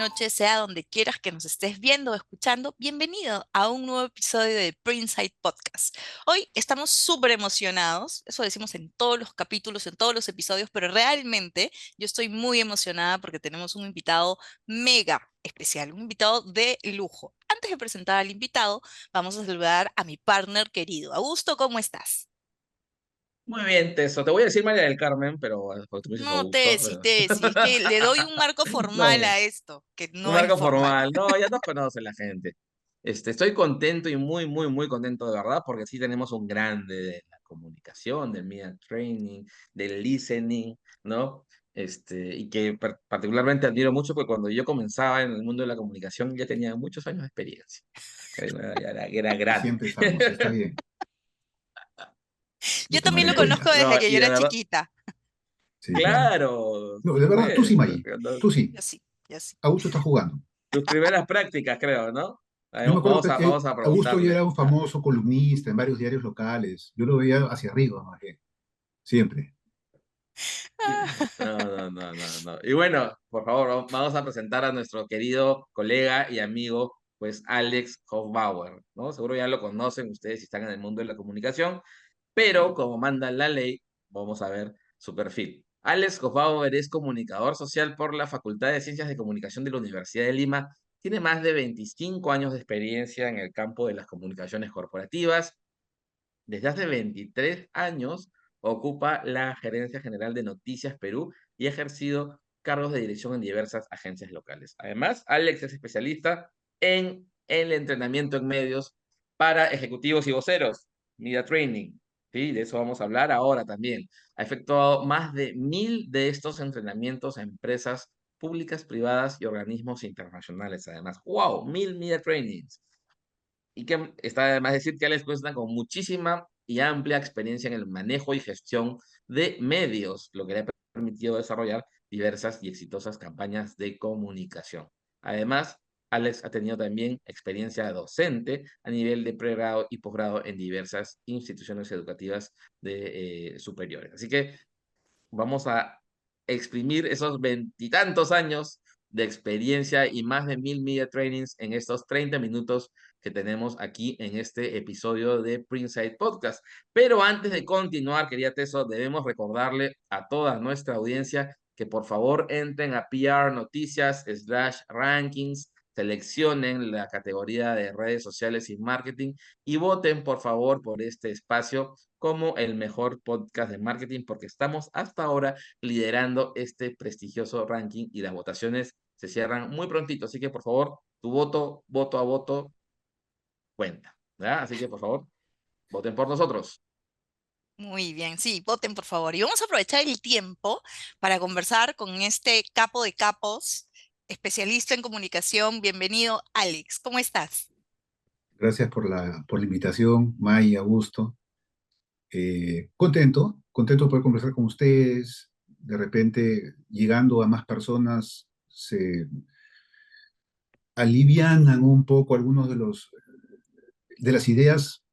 noche, sea donde quieras que nos estés viendo o escuchando. Bienvenido a un nuevo episodio de Princeside Podcast. Hoy estamos súper emocionados, eso decimos en todos los capítulos, en todos los episodios, pero realmente yo estoy muy emocionada porque tenemos un invitado mega especial, un invitado de lujo. Antes de presentar al invitado, vamos a saludar a mi partner querido. Augusto, ¿cómo estás? Muy bien, Teso. Te voy a decir María del Carmen, pero bueno, porque tú me dices No, Augusto. Tessy, es que le doy un marco formal No, a esto, que un no es marco formal. formal. No, ya nos conoce la gente. Estoy contento y muy, muy, muy contento de verdad, porque sí tenemos un grande de la comunicación, del media training, del listening, ¿no? Y que particularmente admiro mucho, porque cuando yo comenzaba en el mundo de la comunicación ya tenía muchos años de experiencia. Era Así grande. empezamos, está bien. Yo Lo también tomaré lo en conozco cuenta. desde No, que yo y de era verdad, chiquita. Sí, claro. claro, No, de verdad, tú pues, sí, Maggie. Tú sí. Yo sí, yo sí. Augusto está jugando. tus primeras prácticas, creo, ¿no? Yo me acuerdo que Vamos a Augusto ya era preguntarle. un famoso columnista en varios diarios locales. Yo lo veía hacia arriba, más bien. Siempre. No. Y bueno, por favor, vamos a presentar a nuestro querido colega y amigo, pues Alex Hofbauer, ¿no? Seguro ya lo conocen ustedes si están en el mundo de la comunicación, pero como manda la ley, vamos a ver su perfil. Alex Hofbauer es comunicador social por la Facultad de Ciencias de Comunicación de la Universidad de Lima. Tiene más de 25 años de experiencia en el campo de las comunicaciones corporativas. Desde hace 23 años ocupa la Gerencia General de Noticias Perú y ha ejercido cargos de dirección en diversas agencias locales. Además, Alex es especialista en el entrenamiento en medios para ejecutivos y voceros, media training. Sí, de eso vamos a hablar ahora también. Ha efectuado más de 1.000 de estos entrenamientos a empresas públicas, privadas y organismos internacionales. Además, wow, 1.000 media trainings. Y que está además decir que Alex cuenta con muchísima y amplia experiencia en el manejo y gestión de medios, lo que le ha permitido desarrollar diversas y exitosas campañas de comunicación. Además, Alex ha tenido también experiencia docente a nivel de pregrado y posgrado en diversas instituciones educativas superiores. Así que vamos a exprimir esos veintitantos años de experiencia y más de 1.000 media trainings en estos 30 minutos que tenemos aquí en este episodio de Princeside Podcast. Pero antes de continuar, quería Teso, debemos recordarle a toda nuestra audiencia que por favor entren a PR Noticias /rankings, seleccionen la categoría de redes sociales y marketing y voten por favor por este espacio como el mejor podcast de marketing, porque estamos hasta ahora liderando este prestigioso ranking y las votaciones se cierran muy prontito. Así que, por favor, tu voto, voto a voto, cuenta. ¿Verdad? Así que, por favor, voten por nosotros. Muy bien, sí, voten por favor. Y vamos a aprovechar el tiempo para conversar con este capo de capos, especialista en comunicación. Bienvenido, Alex. ¿Cómo estás? Gracias por la invitación, Maggie, Augusto. Contento de poder conversar con ustedes. De repente, llegando a más personas, se alivianan un poco algunos de las ideas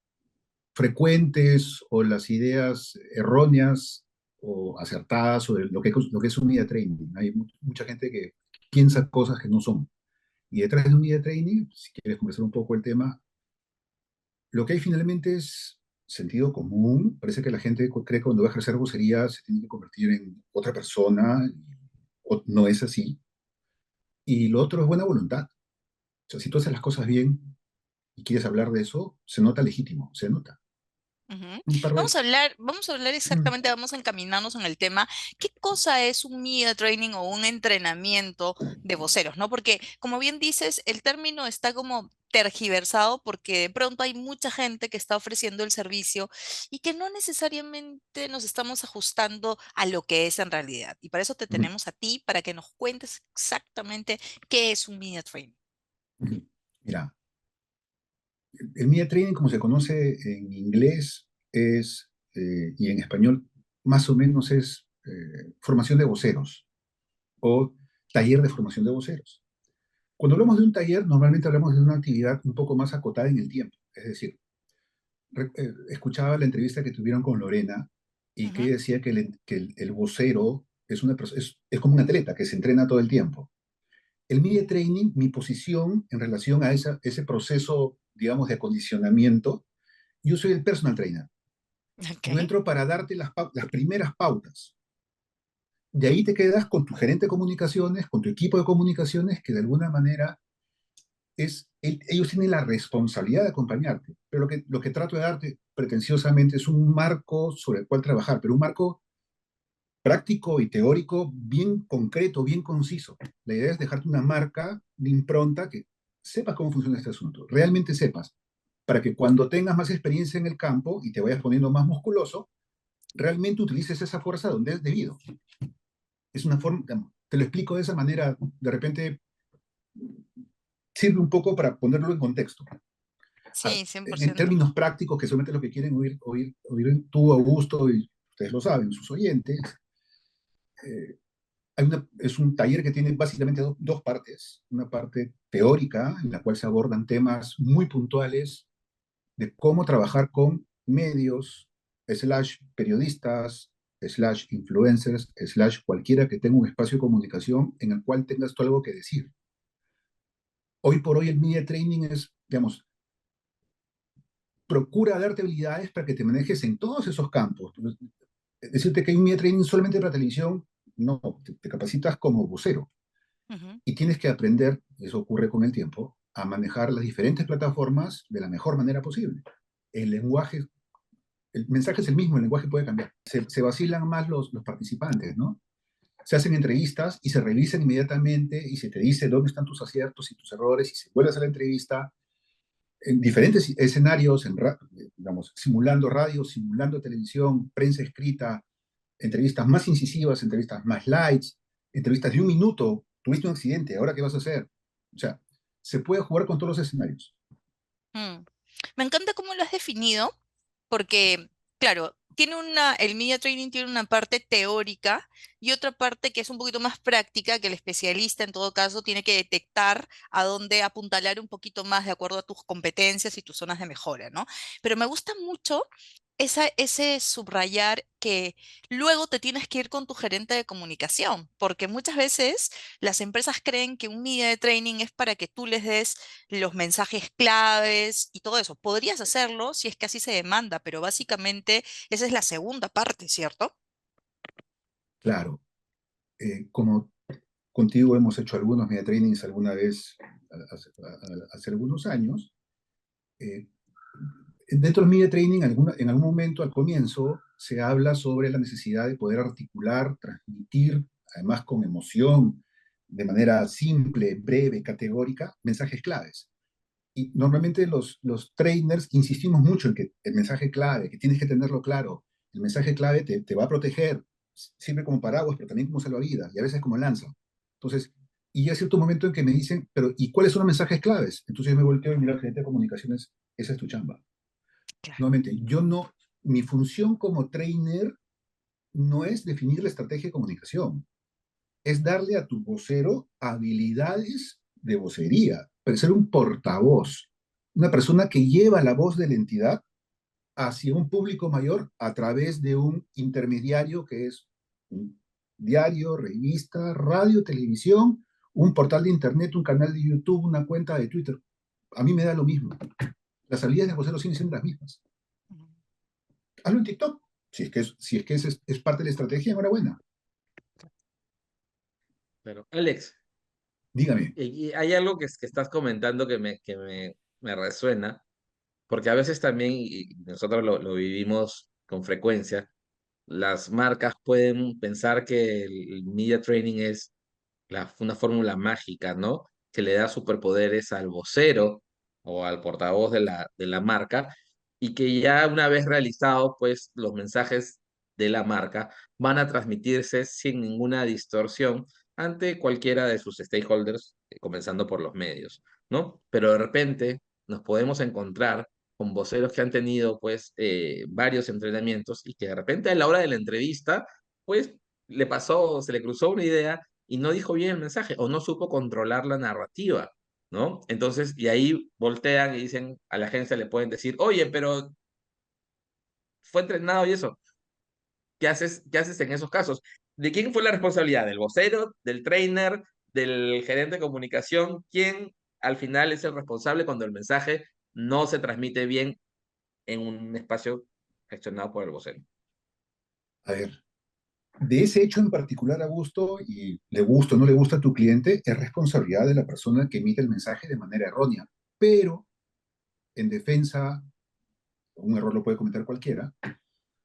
frecuentes o las ideas erróneas o acertadas sobre lo que es un media training. Hay mucha gente que piensa cosas que no son. Y detrás de un media training, si quieres conversar un poco el tema, lo que hay finalmente es sentido común. Parece que la gente cree que cuando va a ejercer vocería se tiene que convertir en otra persona. O no es así. Y lo otro es buena voluntad. O sea, si tú haces las cosas bien y quieres hablar de eso, se nota legítimo, se nota. Ujú. Un par de... Vamos a hablar mm, exactamente, vamos a encaminarnos en el tema. ¿Qué cosa es un media training o un entrenamiento de voceros, no? Porque, como bien dices, el término está como tergiversado porque de pronto hay mucha gente que está ofreciendo el servicio y que no necesariamente nos estamos ajustando a lo que es en realidad. Y para eso te mm, tenemos a ti, para que nos cuentes exactamente qué es un media training. Mira, el media training, como se conoce en inglés, y en español, más o menos es formación de voceros o taller de formación de voceros. Cuando hablamos de un taller, normalmente hablamos de una actividad un poco más acotada en el tiempo. Es decir, escuchaba la entrevista que tuvieron con Lorena y que Ujú, ella decía que el vocero es como un atleta que se entrena todo el tiempo. el media training, mi posición en relación a ese proceso, digamos, de acondicionamiento, yo soy el personal trainer. Yo Ok. entro para darte las primeras pautas. De ahí te quedas con tu gerente de comunicaciones, con tu equipo de comunicaciones, que de alguna manera ellos tienen la responsabilidad de acompañarte. Pero lo que trato de darte pretenciosamente es un marco sobre el cual trabajar, pero un marco práctico y teórico bien concreto, bien conciso. La idea es dejarte una marca, una impronta, que sepas cómo funciona este asunto, realmente sepas, para que cuando tengas más experiencia en el campo y te vayas poniendo más musculoso, realmente utilices esa fuerza donde es debido. Es una forma, te lo explico de esa manera, de repente sirve un poco para ponerlo en contexto. Sí, En 100%. términos prácticos, que solamente lo que quieren oír tú, Augusto, y ustedes lo saben, sus oyentes, eh, es un taller que tiene básicamente dos partes. Una parte teórica, en la cual se abordan temas muy puntuales de cómo trabajar con medios, slash periodistas, slash influencers, slash cualquiera que tenga un espacio de comunicación en el cual tengas tú algo que decir. Hoy por hoy el media training es, digamos, procura darte habilidades para que te manejes en todos esos campos. Decirte que hay un media training solamente para televisión, no, te capacitas como vocero Ujú. y tienes que aprender, eso ocurre con el tiempo, a manejar las diferentes plataformas de la mejor manera posible. El lenguaje, el mensaje es el mismo, el lenguaje puede cambiar. Se vacilan más los participantes, ¿no? Se hacen entrevistas y se revisan inmediatamente y se te dice dónde están tus aciertos y tus errores y se vuelve a hacer la entrevista en diferentes escenarios, digamos, simulando radio, simulando televisión, prensa escrita, entrevistas más incisivas, entrevistas más lights, entrevistas de un minuto, tuviste un accidente, ¿ahora qué vas a hacer? O sea, se puede jugar con todos los escenarios. Mm. Me encanta cómo lo has definido, porque, claro, el media training tiene una parte teórica y otra parte que es un poquito más práctica, que el especialista en todo caso tiene que detectar a dónde apuntalar un poquito más de acuerdo a tus competencias y tus zonas de mejora, ¿no? Pero me gusta mucho ese subrayar que luego te tienes que ir con tu gerente de comunicación, porque muchas veces las empresas creen que un media de training es para que tú les des los mensajes claves y todo eso. Podrías hacerlo si es que así se demanda, pero básicamente esa es la segunda parte, ¿cierto? Claro, como contigo hemos hecho algunos media trainings alguna vez hace algunos años, eh, dentro del media training, en algún momento al comienzo, se habla sobre la necesidad de poder articular, transmitir, además con emoción, de manera simple, breve, categórica, mensajes claves. Y normalmente los trainers insistimos mucho en que el mensaje clave, que tienes que tenerlo claro, el mensaje clave te va a proteger, sirve como paraguas, pero también como salvavidas, y a veces como lanza. Entonces, y hay cierto momento en que me dicen, pero ¿y cuáles son los mensajes claves? Entonces yo me volteo y miro al gerente de comunicaciones, esa es tu chamba. Claro. Nuevamente, mi función como trainer no es definir la estrategia de comunicación, es darle a tu vocero habilidades de vocería, pero ser un portavoz, una persona que lleva la voz de la entidad hacia un público mayor a través de un intermediario que es un diario, revista, radio, televisión, un portal de internet, un canal de YouTube, una cuenta de Twitter. A mí me da lo mismo. Las habilidades de vocero siguen siendo las mismas. Ujú. Hazlo en TikTok. Si es que es parte de la estrategia, enhorabuena. Pero, Alex, Dígame. y hay algo que estás comentando me resuena, porque a veces también, y nosotros lo vivimos con frecuencia, las marcas pueden pensar que el media training es una fórmula mágica, ¿no? Que le da superpoderes al vocero o al portavoz de la marca y que ya una vez realizado, pues los mensajes de la marca van a transmitirse sin ninguna distorsión ante cualquiera de sus stakeholders, comenzando por los medios, ¿no? Pero de repente nos podemos encontrar con voceros que han tenido, pues, varios entrenamientos y que de repente a la hora de la entrevista, pues, le pasó, se le cruzó una idea y no dijo bien el mensaje o no supo controlar la narrativa, ¿no? Entonces, y ahí voltean y dicen, a la agencia le pueden decir, oye, pero fue entrenado y eso. Qué haces en esos casos? ¿De quién fue la responsabilidad? ¿Del vocero? ¿Del trainer? del gerente de comunicación, quién al final es el responsable cuando el mensaje no se transmite bien en un espacio gestionado por el vocero. A ver, de ese hecho en particular, Augusto, y le gusta o no le gusta a tu cliente, es responsabilidad de la persona que emite el mensaje de manera errónea. Pero, en defensa, un error lo puede cometer cualquiera.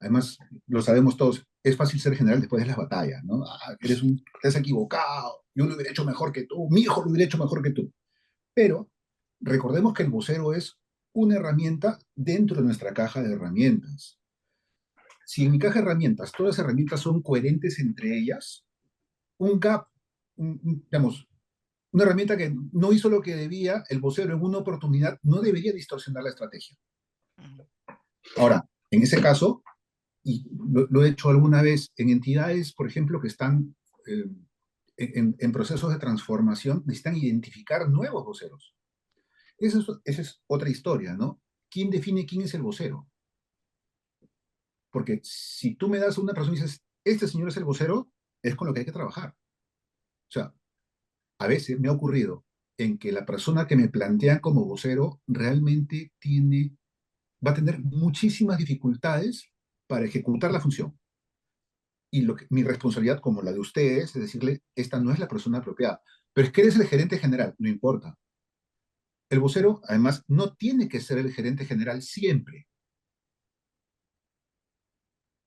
Además, lo sabemos todos, es fácil ser general después de las batallas, ¿no? Ah, estás equivocado, yo lo hubiera hecho mejor que tú, mi hijo lo hubiera hecho mejor que tú. Pero recordemos que el vocero es una herramienta dentro de nuestra caja de herramientas. Si en mi caja de herramientas todas las herramientas son coherentes entre ellas, un gap, digamos, una herramienta que no hizo lo que debía, el vocero en una oportunidad no debería distorsionar la estrategia. Ahora, en ese caso, y lo he hecho alguna vez en entidades, por ejemplo, que están en procesos de transformación, necesitan identificar nuevos voceros. Esa es otra historia, ¿no? ¿Quién define quién es el vocero? Porque si tú me das a una persona y dices, este señor es el vocero, es con lo que hay que trabajar. O sea, a veces me ha ocurrido en que la persona que me plantean como vocero realmente va a tener muchísimas dificultades para ejecutar la función. Y mi responsabilidad, como la de ustedes, es decirle, esta no es la persona apropiada. Pero es que eres el gerente general, no importa. El vocero, además, no tiene que ser el gerente general siempre.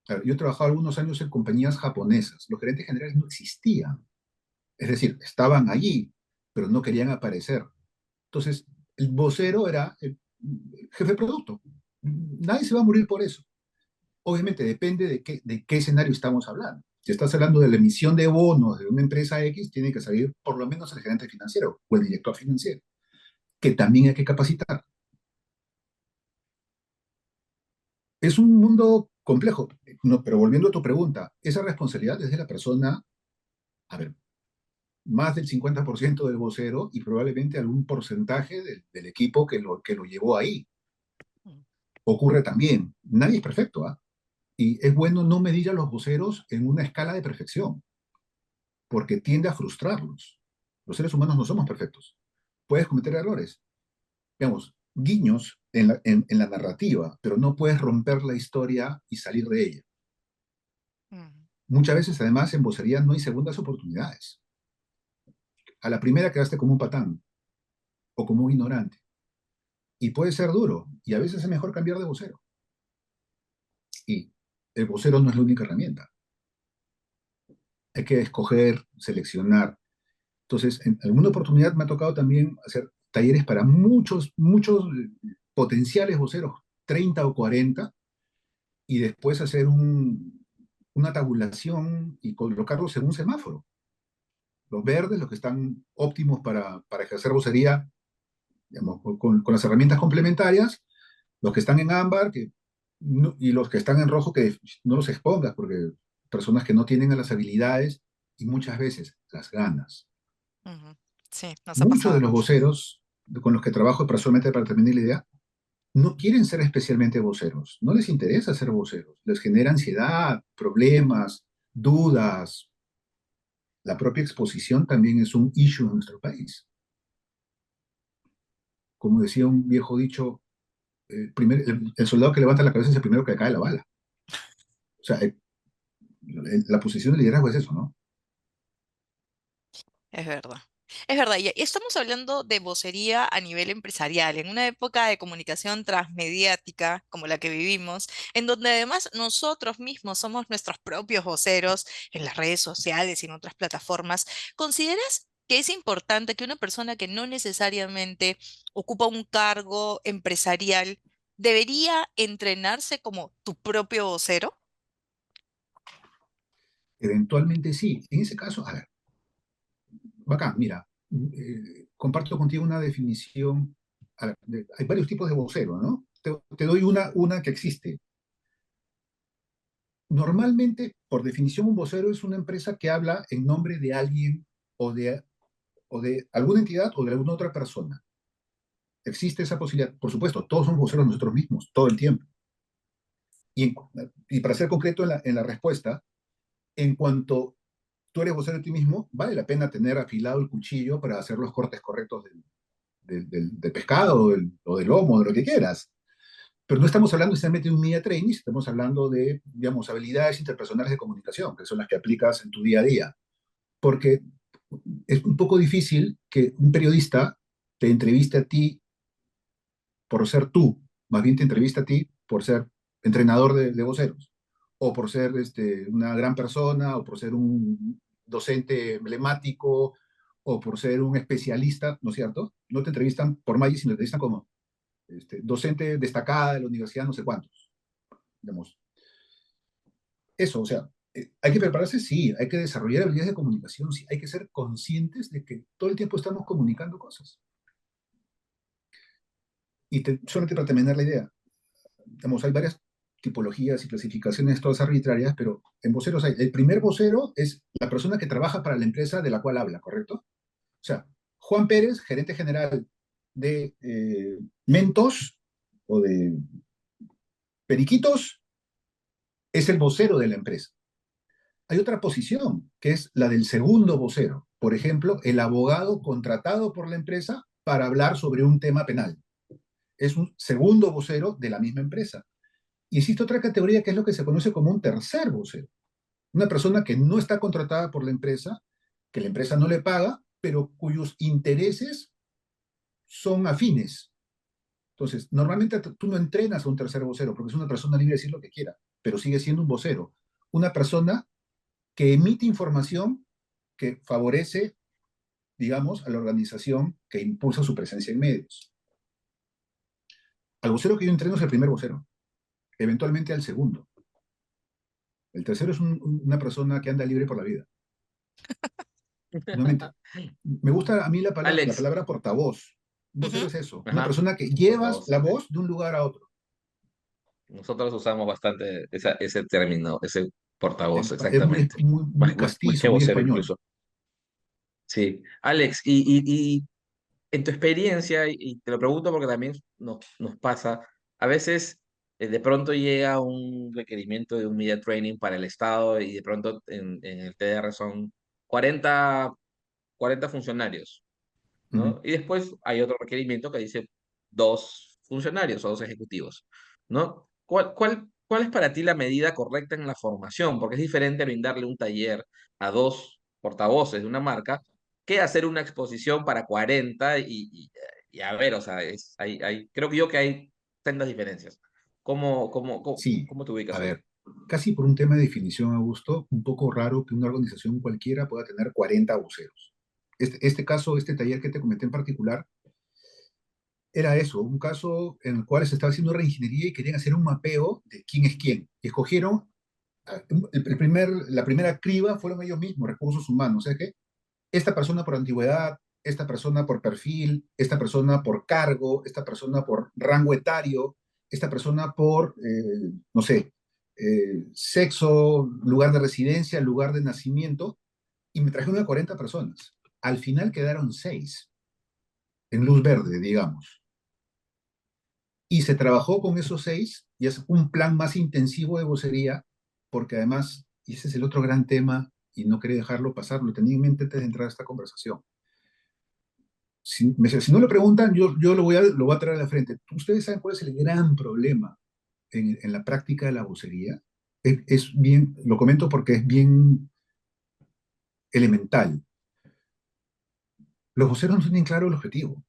Claro, yo he trabajado algunos años en compañías japonesas. Los gerentes generales no existían. Es decir, estaban allí, pero no querían aparecer. Entonces, el vocero era el jefe de producto. Nadie se va a morir por eso. Obviamente depende de qué escenario estamos hablando. Si estás hablando de la emisión de bonos de una empresa X, tiene que salir por lo menos el gerente financiero o el director financiero, que también hay que capacitar. Es un mundo complejo, no, pero volviendo a tu pregunta, esa responsabilidad es de la persona, a ver, más del 50% del vocero y probablemente algún porcentaje del equipo que lo llevó ahí. Ocurre también, nadie es perfecto, ¿ah? Y es bueno no medir a los voceros en una escala de perfección, porque tiende a frustrarlos. Los seres humanos no somos perfectos. Puedes cometer errores, digamos, guiños en la narrativa, pero no puedes romper la historia y salir de ella. Muchas veces, además, en vocería no hay segundas oportunidades. A la primera quedaste como un patán o como un ignorante. Y puede ser duro, y a veces es mejor cambiar de vocero. Y el vocero no es la única herramienta. Hay que escoger, seleccionar. Entonces, en alguna oportunidad me ha tocado también hacer talleres para muchos potenciales voceros, 30 o 40, y después hacer una tabulación y colocarlos en un semáforo. Los verdes, los que están óptimos para ejercer vocería, digamos, con las herramientas complementarias, los que están en ámbar y los que están en rojo, que no los expongas, porque personas que no tienen las habilidades y muchas veces las ganas. Sí, nos ha Muchos de pasado. los voceros con los que trabajo, personalmente para terminar la idea, no quieren ser especialmente voceros, no les interesa ser voceros, les genera ansiedad, problemas, dudas. La propia exposición también es un issue en nuestro país. Como decía un viejo dicho, el soldado que levanta la cabeza es el primero que cae la bala. O sea, la posición de liderazgo es eso, ¿no? Es verdad. Es verdad, y estamos hablando de vocería a nivel empresarial, en una época de comunicación transmediática como la que vivimos, en donde además nosotros mismos somos nuestros propios voceros en las redes sociales y en otras plataformas. ¿Consideras que es importante que una persona que no necesariamente ocupa un cargo empresarial debería entrenarse como tu propio vocero? Eventualmente sí. En ese caso, a ver, bacán, mira, comparto contigo una definición. A ver, hay varios tipos de vocero, ¿no? Te doy una que existe. Normalmente, por definición, un vocero es una empresa que habla en nombre de alguien o de alguna entidad o de alguna otra persona. Existe esa posibilidad. Por supuesto, todos somos voceros nosotros mismos, todo el tiempo. Y, y para ser concreto en la respuesta, en cuanto tú eres vocero de ti mismo, vale la pena tener afilado el cuchillo para hacer los cortes correctos del pescado o del lomo, de lo que quieras. Pero no estamos hablando necesariamente de un media training, estamos hablando de, digamos, habilidades interpersonales de comunicación, que son las que aplicas en tu día a día. Porque es un poco difícil que un periodista te entreviste a ti por ser tú, más bien te entrevista a ti por ser entrenador de voceros, o por ser una gran persona, o por ser un docente emblemático, o por ser un especialista, ¿no es cierto? No te entrevistan por Maggi, sino te entrevistan como docente destacada de la universidad, no sé cuántos, digamos. Eso, o sea, hay que prepararse, sí, hay que desarrollar habilidades de comunicación, sí, hay que ser conscientes de que todo el tiempo estamos comunicando cosas. Y solamente para terminar la idea, digamos, hay varias tipologías y clasificaciones todas arbitrarias, pero en voceros hay, el primer vocero es la persona que trabaja para la empresa de la cual habla, ¿correcto? O sea, Juan Pérez, gerente general de Mentos o de Periquitos, es el vocero de la empresa. Hay otra posición, que es la del segundo vocero. Por ejemplo, el abogado contratado por la empresa para hablar sobre un tema penal. Es un segundo vocero de la misma empresa. Y existe otra categoría que es lo que se conoce como un tercer vocero. Una persona que no está contratada por la empresa, que la empresa no le paga, pero cuyos intereses son afines. Entonces, normalmente tú no entrenas a un tercer vocero porque es una persona libre de decir lo que quiera, pero sigue siendo un vocero. Una persona que emite información que favorece, digamos, a la organización que impulsa su presencia en medios. Al vocero que yo entreno es el primer vocero, eventualmente al segundo. El tercero es una persona que anda libre por la vida. Nuevamente, me gusta a mí la Alex, palabra portavoz. Un vocero Ujú. es eso, una ajá, persona que por llevas favor. la voz de un lugar a otro. Nosotros usamos bastante ese término, ese portavoz, Es muy, exactamente. muy, muy Más que castizo, muy vocero español. incluso. Sí. Alex, y en tu experiencia, y te lo pregunto porque también nos pasa, a veces de pronto llega un requerimiento de un media training para el Estado y de pronto en el TDR son 40 40 funcionarios, Ujú. ¿no? Y después hay otro requerimiento que dice dos funcionarios o dos ejecutivos, ¿no? ¿Cuál es para ti la medida correcta en la formación? Porque es diferente brindarle un taller a dos portavoces de una marca que hacer una exposición para 40 y a ver, o sea, creo que yo que hay sendas diferencias. Sí, ¿Cómo te a ubicas ahí? ver, casi por un tema de definición, Augusto, un poco raro que una organización cualquiera pueda tener 40 voceros. Este caso, este taller que te comenté en particular, era eso, un caso en el cual se estaba haciendo reingeniería y querían hacer un mapeo de quién es quién. Y escogieron, la primera criba fueron ellos mismos, recursos humanos. O sea que esta persona por antigüedad, esta persona por perfil, esta persona por cargo, esta persona por rango etario, esta persona por, no sé, sexo, lugar de residencia, lugar de nacimiento, y me trajeron a 40 personas. Al final quedaron 6 en luz verde, digamos. Y se trabajó con esos 6 y es un plan más intensivo de vocería, porque además, y ese es el otro gran tema, y no quería dejarlo pasar, lo tenía en mente antes de entrar a esta conversación. Si no lo preguntan, yo lo voy a traer a la frente. ¿Ustedes saben cuál es el gran problema en la práctica de la vocería? Es bien, lo comento porque es bien elemental. Los voceros no tienen claro el objetivo.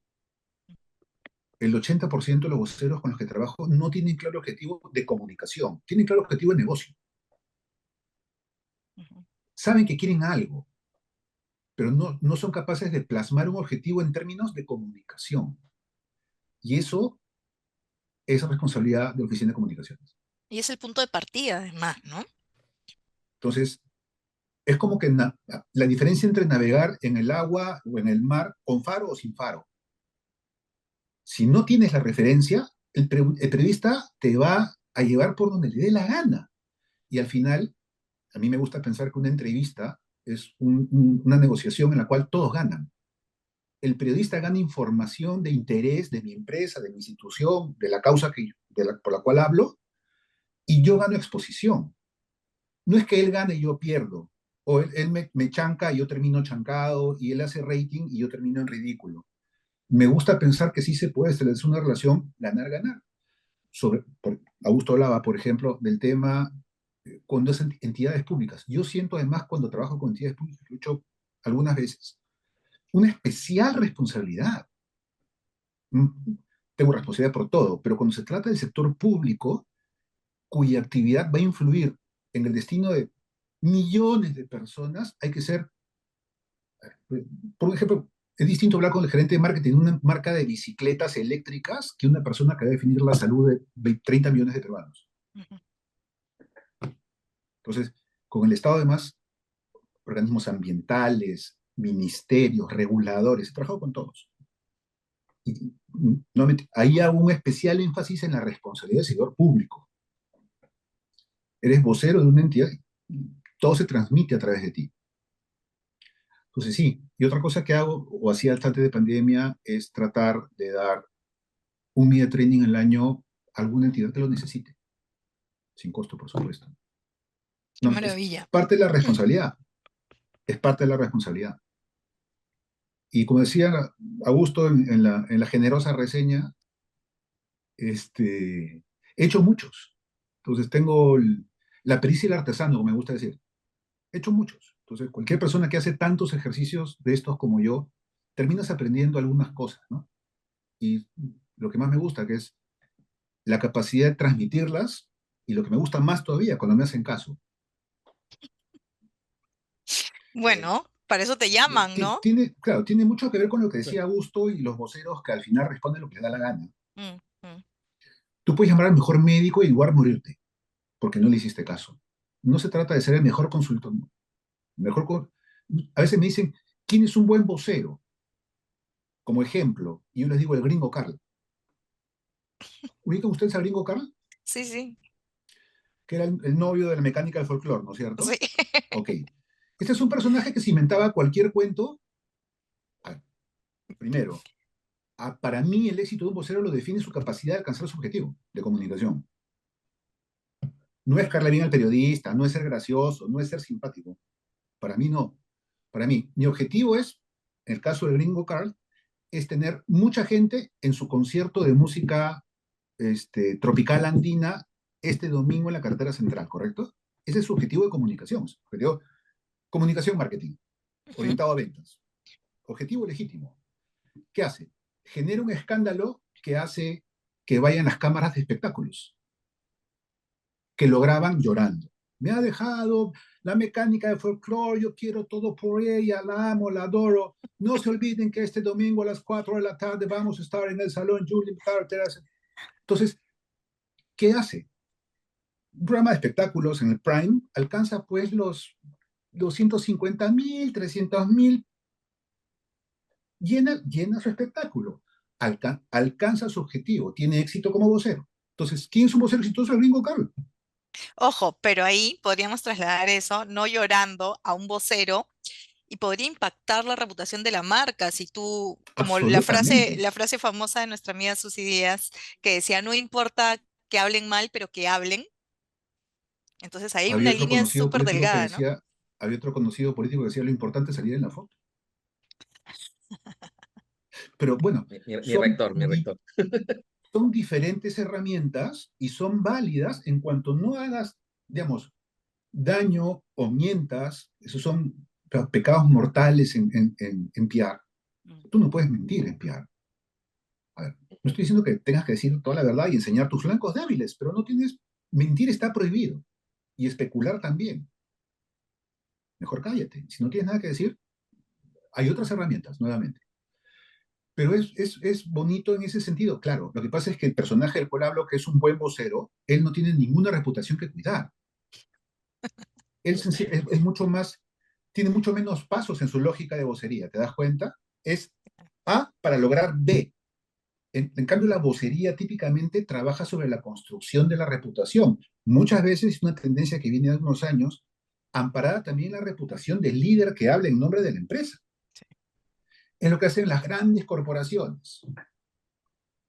El 80% de los voceros con los que trabajo no tienen claro el objetivo de comunicación, tienen claro el objetivo de negocio. Ujú. Saben que quieren algo, pero no son capaces de plasmar un objetivo en términos de comunicación. Y eso es responsabilidad de la Oficina de Comunicaciones. Y es el punto de partida, además, ¿no? Entonces, es como que la diferencia entre navegar en el agua o en el mar con faro o sin faro. Si no tienes la referencia, el periodista te va a llevar por donde le dé la gana. Y al final, a mí me gusta pensar que una entrevista es una negociación en la cual todos ganan. El periodista gana información de interés de mi empresa, de mi institución, de la causa por la cual hablo, y yo gano exposición. No es que él gane y yo pierdo, O él me chanca y yo termino chancado, y él hace rating y yo termino en ridículo. Me gusta pensar que sí se puede establecer una relación ganar-ganar. Augusto hablaba, por ejemplo, del tema cuando es entidades públicas. Yo siento además cuando trabajo con entidades públicas, lo he hecho algunas veces, una especial responsabilidad. Mm, Tengo responsabilidad por todo, pero cuando se trata del sector público, cuya actividad va a influir en el destino de millones de personas, hay que ser, por ejemplo, es distinto hablar con el gerente de marketing de una marca de bicicletas eléctricas que una persona que va a definir la salud de 30 millones de peruanos. Ujú. Entonces, con el Estado además, organismos ambientales, ministerios, reguladores, he trabajado con todos. Y, nuevamente, ahí hago un especial énfasis en la responsabilidad del sector público. Eres vocero de una entidad, todo se transmite a través de ti. Entonces sí, y otra cosa que hago, o hacía antes de pandemia, es tratar de dar un media training al año a alguna entidad que lo necesite, sin costo, por supuesto. Qué No, es maravilla. parte de la responsabilidad, es parte de la responsabilidad. Y como decía Augusto en la generosa reseña, he hecho muchos. Entonces tengo la pericia y el artesano, como me gusta decir. He hecho muchos. Entonces, cualquier persona que hace tantos ejercicios de estos como yo, terminas aprendiendo algunas cosas, ¿no? Y lo que más me gusta, que es la capacidad de transmitirlas, y lo que me gusta más todavía, cuando me hacen caso. Eh, Bueno, para eso te llaman, ¿no? claro, tiene mucho que ver con lo que decía Augusto y los voceros que al final responden lo que les da la gana. Mm, mm. Tú puedes llamar al mejor médico y igual morirte, porque no le hiciste caso. No se trata de ser el mejor consultor. Mejor a veces me dicen, ¿quién es un buen vocero? Como ejemplo, y yo les digo el gringo Carl. ¿Ubican ustedes al gringo Carl? Sí, sí, Que era el novio de la mecánica del folclore, ¿no es sí. cierto? Ok. Este es un personaje que se inventaba cualquier cuento. Ah, primero, para mí el éxito de un vocero lo define su capacidad de alcanzar su objetivo de comunicación. No es caerle bien al periodista, no es ser gracioso, no es ser simpático. Para mí no. Para mí, mi objetivo es, en el caso del gringo Carl, es tener mucha gente en su concierto de música tropical andina este domingo en la carretera central, ¿correcto? Ese es su objetivo de comunicación. Objetivo, comunicación marketing, Ujú. orientado a ventas. Objetivo legítimo. ¿Qué hace? Genera un escándalo que hace que vayan las cámaras de espectáculos, que lo graban llorando. Me ha dejado la mecánica de folclore, yo quiero todo por ella, la amo, la adoro. No se olviden que este domingo a las 4 de la tarde vamos a estar en el Salón Julian Carter. Entonces, ¿qué hace? Un programa de espectáculos en el Prime alcanza pues los 250.000, 300.000, llena su espectáculo, alcanza su objetivo, tiene éxito como vocero. Entonces, ¿quién es un vocero exitoso? El gringo Carl. Ojo, pero ahí podríamos trasladar eso, no llorando, a un vocero y podría impactar la reputación de la marca. Si tú, como Absolutamente. la frase famosa de nuestra amiga Susy Díaz, que decía, no importa que hablen mal, pero que hablen. Entonces ahí hay Había una otro línea conocido súper político que delgada, ¿no? decía, había otro conocido político que decía lo importante es salir en la foto. Pero bueno, Mi son, rector, mi rector. son diferentes herramientas y son válidas en cuanto no hagas, digamos, daño o mientas, esos son pecados mortales en PR. Mm. Tú no puedes mentir en PR. A ver, no estoy diciendo que tengas que decir toda la verdad y enseñar tus flancos débiles, pero no tienes, mentir está prohibido y especular también. Mejor cállate. Si no tienes nada que decir, hay otras herramientas, nuevamente. Pero es bonito en ese sentido, claro. Lo que pasa es que el personaje del cual hablo, que es un buen vocero, él no tiene ninguna reputación que cuidar. Él es mucho más, tiene mucho menos pasos en su lógica de vocería, ¿te das cuenta? Es A para lograr B. En cambio, la vocería típicamente trabaja sobre la construcción de la reputación. Muchas veces es una tendencia que viene de unos años, amparada también en la reputación del líder que habla en nombre de la empresa. Sí. Es lo que hacen las grandes corporaciones. O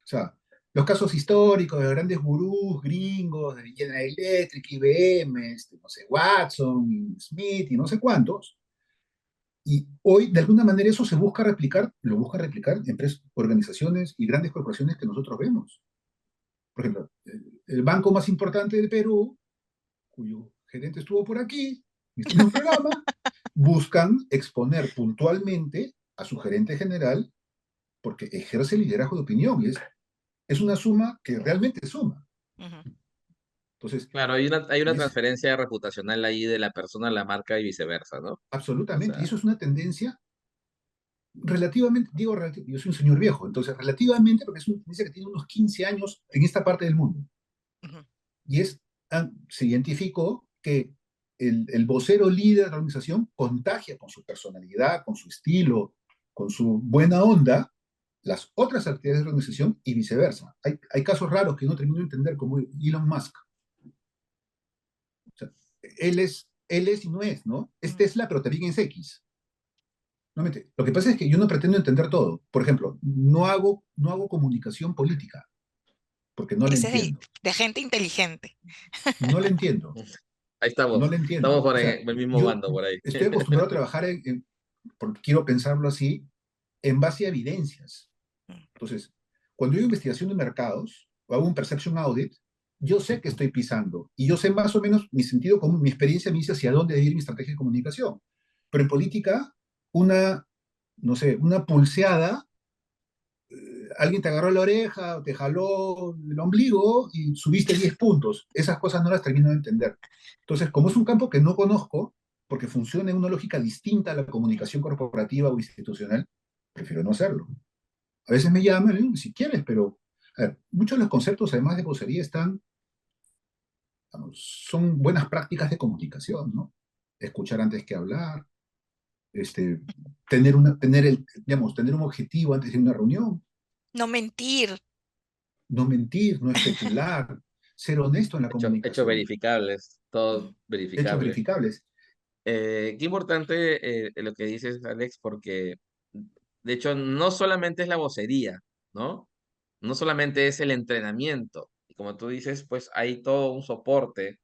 sea, los casos históricos de grandes gurús gringos, de General Electric, IBM, no sé, Watson, Smith y no sé cuántos. Y hoy, de alguna manera, eso se busca replicar, lo busca replicar empresas, organizaciones y grandes corporaciones que nosotros vemos. Por ejemplo, el banco más importante del Perú, cuyo gerente estuvo por aquí, en un programa, buscan exponer puntualmente a su gerente general porque ejerce liderazgo de opinión y es una suma que realmente suma. Ujú. Entonces, Claro, hay una es transferencia reputacional ahí de la persona a la marca y viceversa, ¿no? O absolutamente, y sea, eso es una tendencia relativamente, digo, yo soy un señor viejo, entonces relativamente, porque es una tendencia que tiene unos 15 años en esta parte del mundo. Ujú. Y se identificó que el vocero líder de la organización contagia con su personalidad, con su estilo, con su buena onda, las otras actividades de la organización y viceversa. Hay casos raros que no termino de entender, como Elon Musk. O sea, él es y no es, ¿no? Es Mm. Tesla, pero también es X. Nuevamente, lo que pasa es que yo no pretendo entender todo. Por ejemplo, no hago comunicación política, porque no la Ese es entiendo. de gente inteligente. No la entiendo. ahí No estamos. la Estamos entiendo. por O sea, el mismo yo bando por ahí. estoy acostumbrado a trabajar porque quiero pensarlo así, en base a evidencias. Mm. Entonces, cuando yo hago investigación de mercados o hago un perception audit, yo sé que estoy pisando y yo sé más o menos mi sentido común, mi experiencia me dice hacia dónde debe ir mi estrategia de comunicación. Pero en política, una, no sé, una pulseada, alguien te agarró la oreja, o te jaló el ombligo y subiste 10 puntos. Esas cosas no las termino de entender. Entonces, como es un campo que no conozco, porque funciona en una lógica distinta a la Mm. comunicación corporativa o institucional, prefiero no hacerlo. A veces me llaman, si quieres, pero a ver, muchos de los conceptos, además de vocería, son buenas prácticas de comunicación, ¿no? Escuchar antes que hablar, este, tener un objetivo antes de una reunión, No mentir. no mentir, no especular, ser honesto en la Hechos comunicación, verificables, todo Ujú. hechos verificable. verificables. Qué importante lo que dices, Alex, porque de hecho no solamente es la vocería, ¿no? No solamente es el entrenamiento. Y como tú dices, pues hay todo un soporte,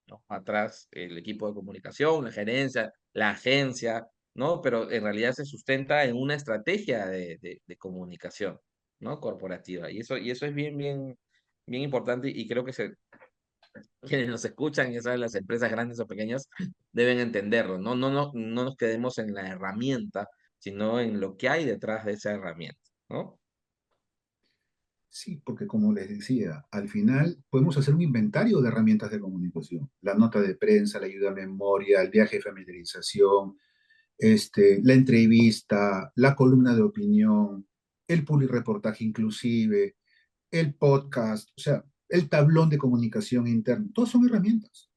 ¿no? Atrás, el equipo de comunicación, la gerencia, la agencia, ¿no? Pero en realidad se sustenta en una estrategia de comunicación, ¿no? Corporativa. Y eso es bien, bien, bien importante y creo que quienes nos escuchan, ya saben, las empresas grandes o pequeñas, deben entenderlo, ¿no? No nos quedemos en la herramienta, sino en lo que hay detrás de esa herramienta, ¿no? Sí, porque como les decía, al final podemos hacer un inventario de herramientas de comunicación. La nota de prensa, la ayuda a memoria, el viaje de familiarización, la entrevista, la columna de opinión, el reportaje inclusive, el podcast, o sea, el tablón de comunicación interna. Todos son herramientas.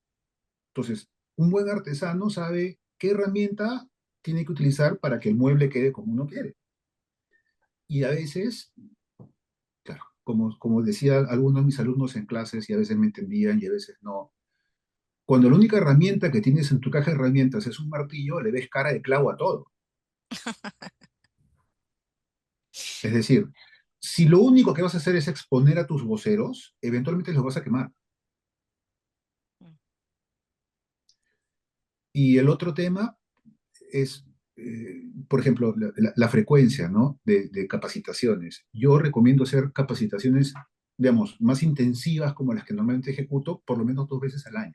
Entonces, un buen artesano sabe qué herramienta tiene que utilizar para que el mueble quede como uno quiere. Y a veces, claro, como decía algunos de mis alumnos en clases, y a veces me entendían y a veces no, cuando la única herramienta que tienes en tu caja de herramientas es un martillo, le ves cara de clavo a todo. Es decir, si lo único que vas a hacer es exponer a tus voceros, eventualmente los vas a quemar. Mm. Y el otro tema es, por ejemplo, la frecuencia, ¿no? de capacitaciones. Yo recomiendo hacer capacitaciones, digamos, más intensivas como las que normalmente ejecuto, por lo menos 2 veces al año.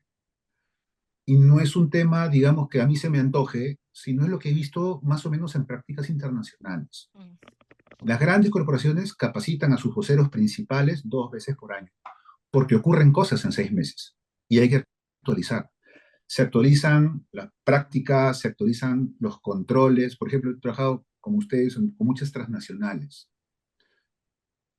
Y no es un tema, digamos, que a mí se me antoje, sino es lo que he visto más o menos en prácticas internacionales. Mm. Las grandes corporaciones capacitan a sus voceros principales 2 veces por año, porque ocurren cosas en 6 meses y hay que actualizar. Se actualizan las prácticas, se actualizan los controles. Por ejemplo, he trabajado con ustedes con muchas transnacionales.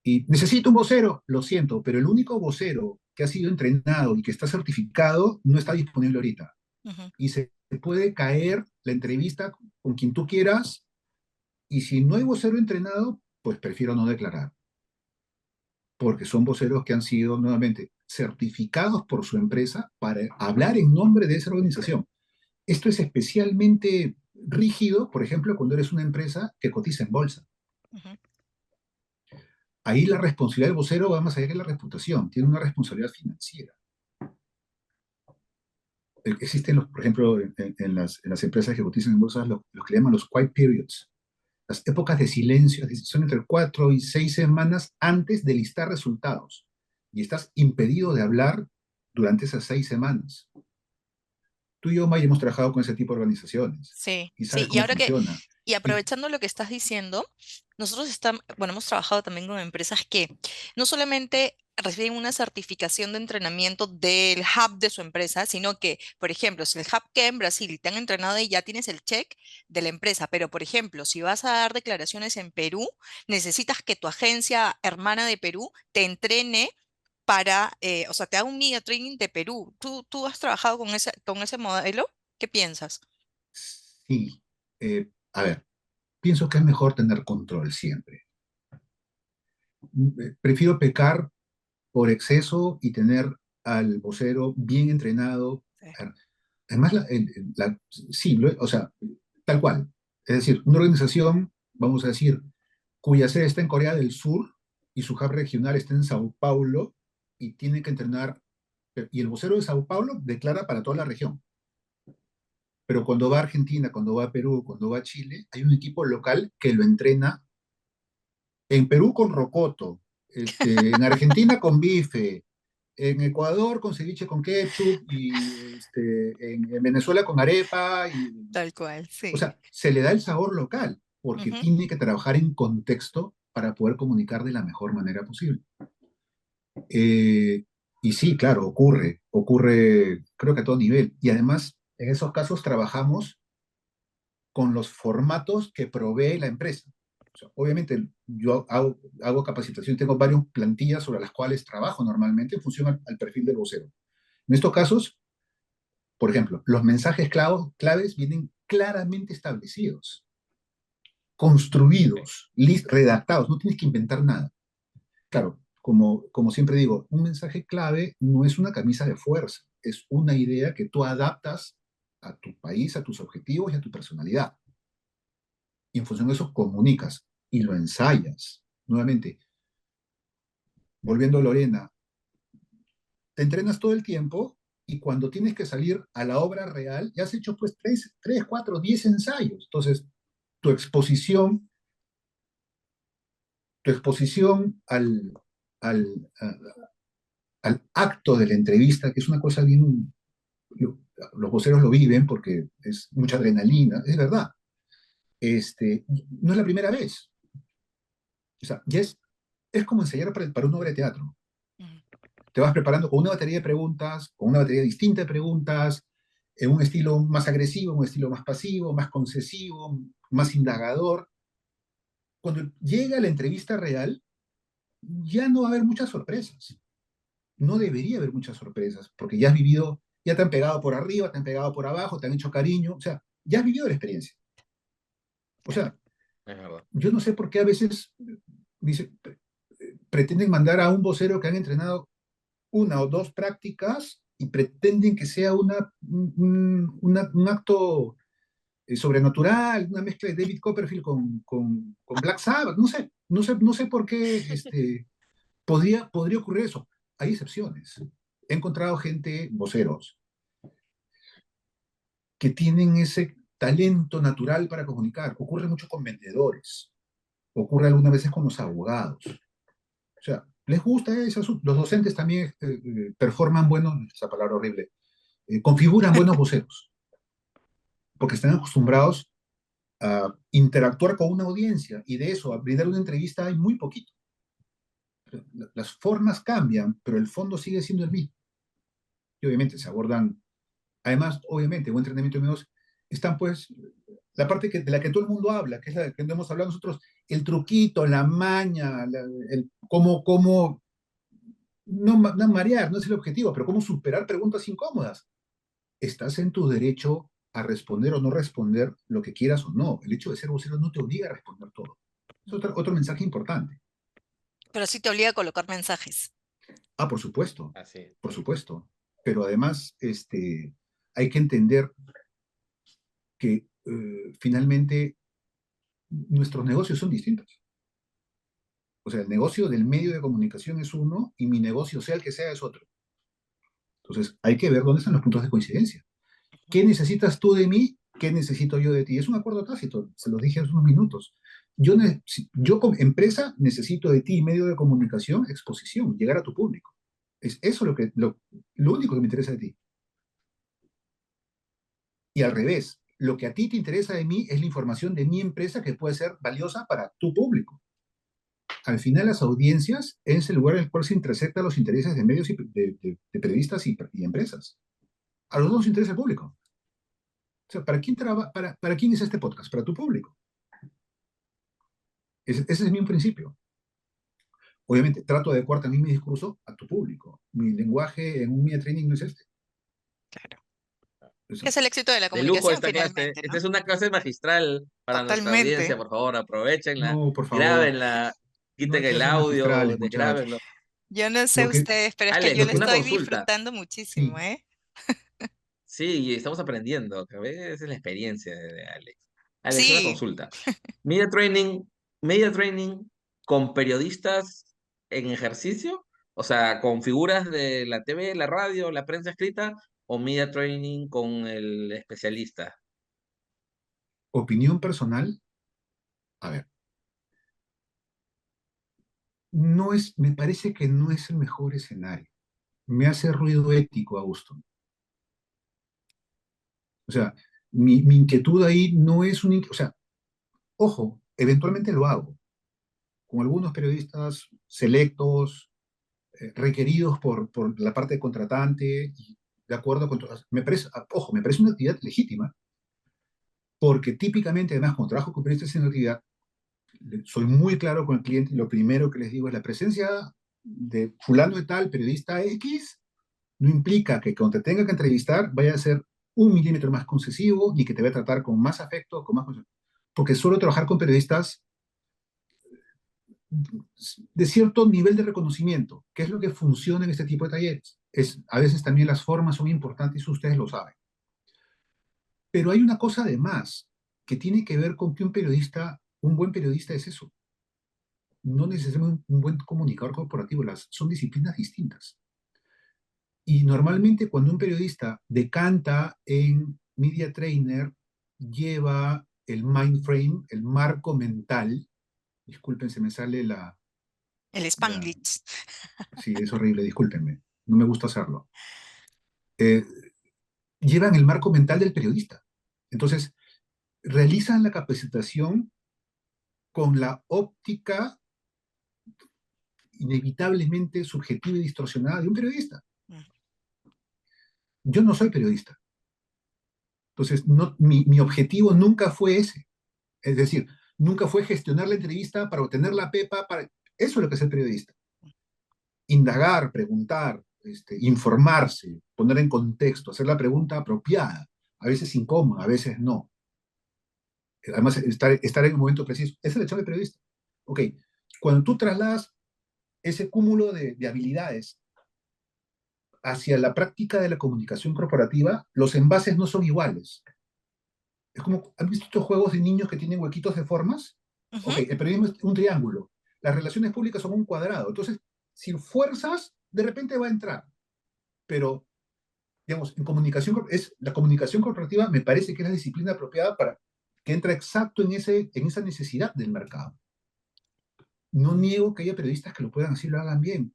Y necesito un vocero, lo siento, pero el único vocero que ha sido entrenado y que está certificado no está disponible ahorita. Ujú. Y se puede caer la entrevista con quien tú quieras, y si no hay vocero entrenado, pues prefiero no declarar, porque son voceros que han sido nuevamente certificados por su empresa para hablar en nombre de esa organización. Esto es especialmente rígido, por ejemplo, cuando eres una empresa que cotiza en bolsa. Ujú. Ahí la responsabilidad del vocero va más allá que la reputación, tiene una responsabilidad financiera. Existen, por ejemplo, en las empresas que cotizan en bolsas, lo que le llaman los quiet periods, las épocas de silencio, son entre 4 y 6 semanas antes de listar resultados. Y estás impedido de hablar durante esas 6 semanas. Tú y yo, May, hemos trabajado con ese tipo de organizaciones Sí, y sí, sabes y cómo ahora que, funciona. y Y aprovechando lo que estás diciendo, nosotros estamos, bueno, hemos trabajado también con empresas que no solamente reciben una certificación de entrenamiento del hub de su empresa, sino que, por ejemplo, si el hub queda en Brasil y te han entrenado y ya tienes el check de la empresa, pero por ejemplo, si vas a dar declaraciones en Perú, necesitas que tu agencia hermana de Perú te entrene para, o sea, te haga un media training de Perú. ¿Tú has trabajado con ese modelo? ¿Qué piensas? sí, a ver, pienso que es mejor tener control siempre. Prefiero pecar por exceso y tener al vocero bien entrenado. Sí. Además, sí, o sea, tal cual. Es decir, una organización, vamos a decir, cuya sede está en Corea del Sur y su hub regional está en Sao Paulo y tiene que entrenar, y el vocero de Sao Paulo declara para toda la región. Pero cuando va a Argentina, cuando va a Perú, cuando va a Chile, hay un equipo local que lo entrena en Perú con rocoto, en Argentina con bife, en Ecuador con ceviche con ketchup y en Venezuela con arepa. Tal cual, O sí. sea, se le da el sabor local porque Ujú. tiene que trabajar en contexto para poder comunicar de la mejor manera posible. Eh, y sí, claro, ocurre creo que a todo nivel. Y además, en esos casos trabajamos con los formatos que provee la empresa. O sea, obviamente, yo hago capacitación, tengo varias plantillas sobre las cuales trabajo normalmente en función al perfil del vocero. En estos casos, por ejemplo, los mensajes claves vienen claramente establecidos, Sí, construidos, redactados, no tienes que inventar nada. Claro, como siempre digo, un mensaje clave no es una camisa de fuerza, es una idea que tú adaptas a tu país, a tus objetivos y a tu personalidad. Y en función de eso comunicas y lo ensayas. Nuevamente, volviendo a Lorena, te entrenas todo el tiempo y cuando tienes que salir a la obra real, ya has hecho pues 3, 4, 10 ensayos. Entonces, tu exposición, tu exposición al, a- al acto de la entrevista, que es una cosa bien, los voceros lo viven porque es mucha adrenalina, es verdad. No es la primera vez. O sea, es como ensayar para una obra de teatro. Ujú. Te vas preparando con una batería de preguntas, con una batería distinta de preguntas, en un estilo más agresivo, en un estilo más pasivo, más concesivo, más indagador. Cuando llega la entrevista real, ya no va a haber muchas sorpresas. No debería haber muchas sorpresas, porque ya has vivido, ya te han pegado por arriba, te han pegado por abajo, te han hecho cariño, o sea, ya has vivido la experiencia. O Claro. sea, es verdad. yo no sé por qué a veces pretenden mandar a un vocero que han entrenado 1 o 2 prácticas y pretenden que sea un acto sobrenatural, una mezcla de David Copperfield con Black Sabbath, no sé por qué podría ocurrir eso. Hay excepciones. He encontrado gente, voceros, que tienen ese talento natural para comunicar. Ocurre mucho con vendedores, ocurre algunas veces con los abogados. O sea, les gusta eso. Los docentes también performan buenos, esa palabra horrible, configuran buenos voceros, porque están acostumbrados a interactuar con una audiencia y de eso, a brindar una entrevista hay muy poquito. Las formas cambian, pero el fondo sigue siendo el mismo. Y obviamente se abordan, además, obviamente, buen entrenamiento de medios, están pues la parte de la que todo el mundo habla, que es la que hemos hablado nosotros, el truquito, la maña, cómo no marear, no es el objetivo, pero cómo superar preguntas incómodas. Estás en tu derecho a responder o no responder lo que quieras o no. El hecho de ser vocero no te obliga a responder todo. Es otro mensaje importante. Pero sí te obliga a colocar mensajes. Ah, Así es. por supuesto. Pero además, hay que entender que finalmente nuestros negocios son distintos. O sea, el negocio del medio de comunicación es uno y mi negocio, sea el que sea, es otro. Entonces, hay que ver dónde están los puntos de coincidencia. Ujú. ¿Qué necesitas tú de mí? ¿Qué necesito yo de ti? Es un acuerdo tácito, se los dije hace unos minutos. Yo como empresa necesito de ti, medio de comunicación, exposición, llegar a tu público. Es eso lo único que me interesa de ti. Y al revés, lo que a ti te interesa de mí es la información de mi empresa que puede ser valiosa para tu público. Al final, las audiencias es el lugar en el cual se intersectan los intereses de medios y de periodistas y empresas. A los dos nos interesa el público. O sea, ¿para quién es este podcast? Para tu público. Ese es mi principio. Obviamente, trato de adecuar también mi discurso a tu público. Mi lenguaje en un media training no es este. Claro. Eso. Es el éxito de la De lujo comunicación esta clase. finalmente, Esta ¿no? es una clase magistral para nuestra audiencia, Totalmente. por favor, aprovechenla, No, por favor, grábenla, no hay quiten el clases audio, magistrales, muchachos. desgrábenlo. Yo no sé Lo que, ustedes, pero es que yo lo lo Alex, una que, estoy consulta. disfrutando muchísimo, sí, ¿eh? Sí, estamos aprendiendo, que a veces es la experiencia de Alex. Alex, una Sí, consulta. Media training, media training con periodistas en ejercicio, o sea, con figuras de la TV, la radio, la prensa escrita, o media training con el especialista. opinión personal, a ver, me parece que no es el mejor escenario. Me hace ruido ético, Augusto. O sea, mi inquietud ahí no es o sea, ojo, eventualmente lo hago, con algunos periodistas selectos, requeridos por la parte contratante, y de acuerdo con, me parece, ojo, me parece una actividad legítima, porque típicamente, además, cuando trabajo con periodistas en actividad, soy muy claro con el cliente y lo primero que les digo es la presencia de fulano de tal, periodista X, no implica que cuando te tenga que entrevistar vaya a ser un milímetro más concesivo ni que te va a tratar con más afecto, con más... Porque suelo trabajar con periodistas de cierto nivel de reconocimiento, que es lo que funciona en este tipo de talleres. A veces también las formas son importantes y ustedes lo saben. Pero hay una cosa de más que tiene que ver con que un buen periodista es eso. No necesariamente un buen comunicador corporativo, son disciplinas distintas. Y normalmente cuando un periodista decanta en Media Trainer, lleva el mind frame, el marco mental, disculpen, se me sale el la Spanglish. sí, es horrible, discúlpenme, no me gusta hacerlo. Eh, Llevan el marco mental del periodista. Entonces, realizan la capacitación con la óptica inevitablemente subjetiva y distorsionada de un periodista. Mm. Yo no soy periodista. Entonces, mi objetivo nunca fue ese. Es decir, nunca fue gestionar la entrevista para obtener la pepa. Eso es lo que es el periodista. Indagar, preguntar, informarse, poner en contexto, hacer la pregunta apropiada, a veces incómoda, a veces no. Además, estar en el momento preciso. Esa es la chamba de periodista. Ok, cuando tú trasladas ese cúmulo de habilidades hacia la práctica de la comunicación corporativa, los envases no son iguales. Es como, ¿han visto estos juegos de niños que tienen huequitos de formas? Ujú. Ok, el periodismo es un triángulo. Las relaciones públicas son un cuadrado. Entonces, si fuerzas, de repente va a entrar. Pero, digamos, la comunicación corporativa me parece que es la disciplina apropiada para que entra exacto en esa necesidad del mercado. No niego que haya periodistas que lo puedan hacer y lo hagan bien,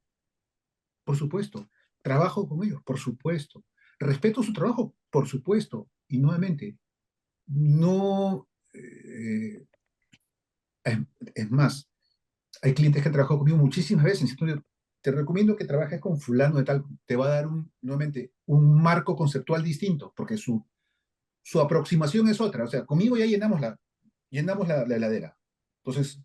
por supuesto. Trabajo con ellos, por supuesto. Respeto su trabajo, por supuesto. Y nuevamente, no... es, es más, hay clientes que han trabajado conmigo muchísimas veces. Entonces, te recomiendo que trabajes con fulano de tal. Te va a dar nuevamente un marco conceptual distinto, porque su aproximación es otra. O sea, conmigo ya llenamos la heladera. Entonces,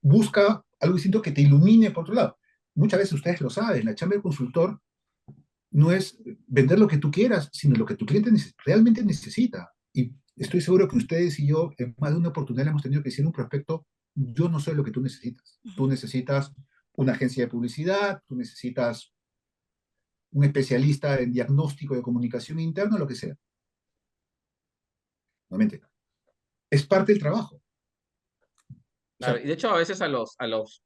busca algo distinto que te ilumine por otro lado. Muchas veces ustedes lo saben, la chamba del consultor no es vender lo que tú quieras, sino lo que tu cliente realmente necesita. Y estoy seguro que ustedes y yo en más de una oportunidad le hemos tenido que decir a un prospecto, yo no soy lo que tú necesitas. Tú Ujú. necesitas una agencia de publicidad, tú necesitas un especialista en diagnóstico de comunicación interna, lo que sea. Nuevamente, es parte del trabajo. O Claro, sea, y de hecho a veces a los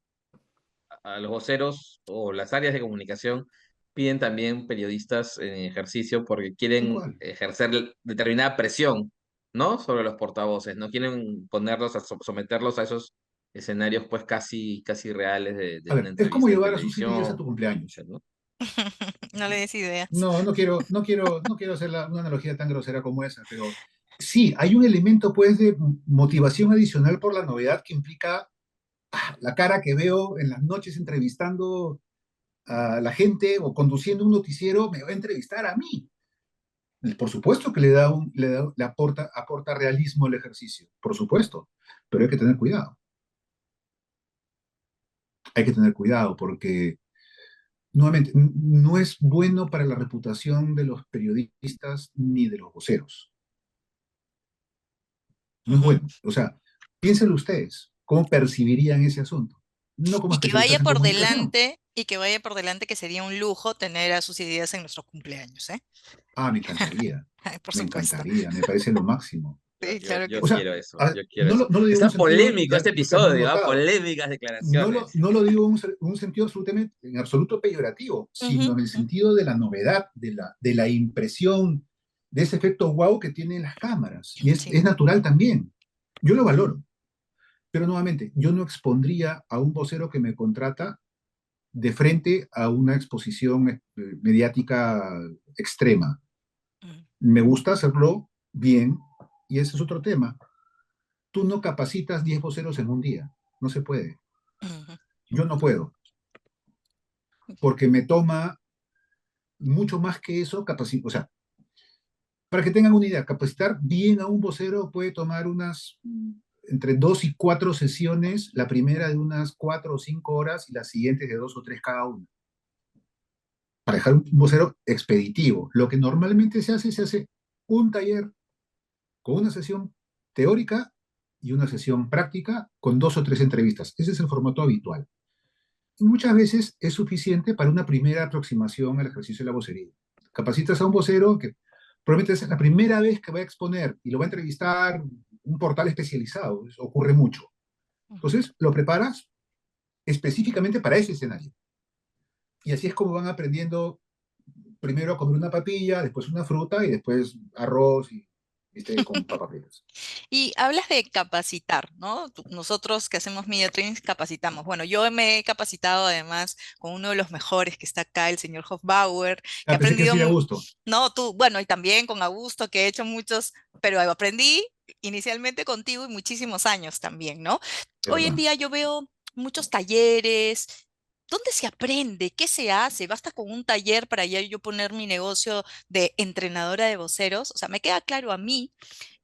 a los voceros o las áreas de comunicación piden también periodistas en ejercicio porque Tal quieren cual. ejercer determinada presión, ¿no? Sobre los portavoces, no quieren ponerlos, someterlos a esos escenarios pues casi reales A de una ver, es como entrevista en llevar a sus seguidores a televisión, tu cumpleaños. ¿no? No le des ideas. No quiero hacer una analogía tan grosera como esa, pero sí, hay un elemento pues de motivación adicional por la novedad que implica la cara que veo en las noches entrevistando a la gente o conduciendo un noticiero, me va a entrevistar a mí. Por supuesto que le aporta realismo al ejercicio, por supuesto, pero hay que tener cuidado. Hay que tener cuidado porque, nuevamente, no es bueno para la reputación de los periodistas ni de los voceros. No es Ujú. bueno. O sea, piénsenlo ustedes, ¿cómo percibirían ese asunto? No como Y que vaya especialistas en por comunicación. delante, y que vaya por delante que sería un lujo tener a sus ideas en nuestros cumpleaños, ¿eh? Ah, me encantaría, Ay, por me supuesto. encantaría, me parece lo máximo. Sí, claro que Yo O sí. sea, quiero eso, yo quiero no eso. no lo digo en un Está sentido, polémico ya este los que me han episodio, ¿ah? notado, Polémicas declaraciones. no lo digo en un sentido absolutamente, en absoluto peyorativo, Ujú, sino en el ujú. sentido de la novedad, de la impresión, de ese efecto wow que tienen las cámaras. Y es, Sí. es natural también. Yo lo valoro. Pero nuevamente, yo no expondría a un vocero que me contrata de frente a una exposición mediática extrema. Ujú, Me gusta hacerlo bien y ese es otro tema. Tú no capacitas 10 voceros en un día. No se puede. ujú. Yo no puedo, porque me toma mucho más que eso capacitar. O sea, para que tengan una idea, capacitar bien a un vocero puede tomar entre 2 y 4 sesiones, la primera de unas 4 o 5 horas y las siguientes de 2 o 3 cada una, para dejar un vocero expeditivo. Lo que normalmente se hace un taller con una sesión teórica y una sesión práctica con 2 o 3 entrevistas. Ese es el formato habitual. Y muchas veces es suficiente para una primera aproximación al ejercicio de la vocería. Capacitas a un vocero que probablemente es la primera vez que va a exponer y lo va a entrevistar un portal especializado. Eso ocurre mucho. Ujú. Entonces, lo preparas específicamente para ese escenario. Y así es como van aprendiendo primero a comer una papilla, después una fruta y después arroz y con papas fritas. Y hablas de capacitar, ¿no? Nosotros que hacemos media training capacitamos. Bueno, yo me he capacitado además con uno de los mejores que está acá, el señor Hofbauer, que he Ah, pensé que aprendido, sí, a gusto. no, tú, bueno, y también con Augusto, que he hecho muchos, pero aprendí inicialmente contigo y muchísimos años también, ¿no? Es Hoy en verdad. día yo veo muchos talleres. ¿Dónde se aprende? ¿Qué se hace? ¿Basta con un taller para ya yo poner mi negocio de entrenadora de voceros? O sea, me queda claro a mí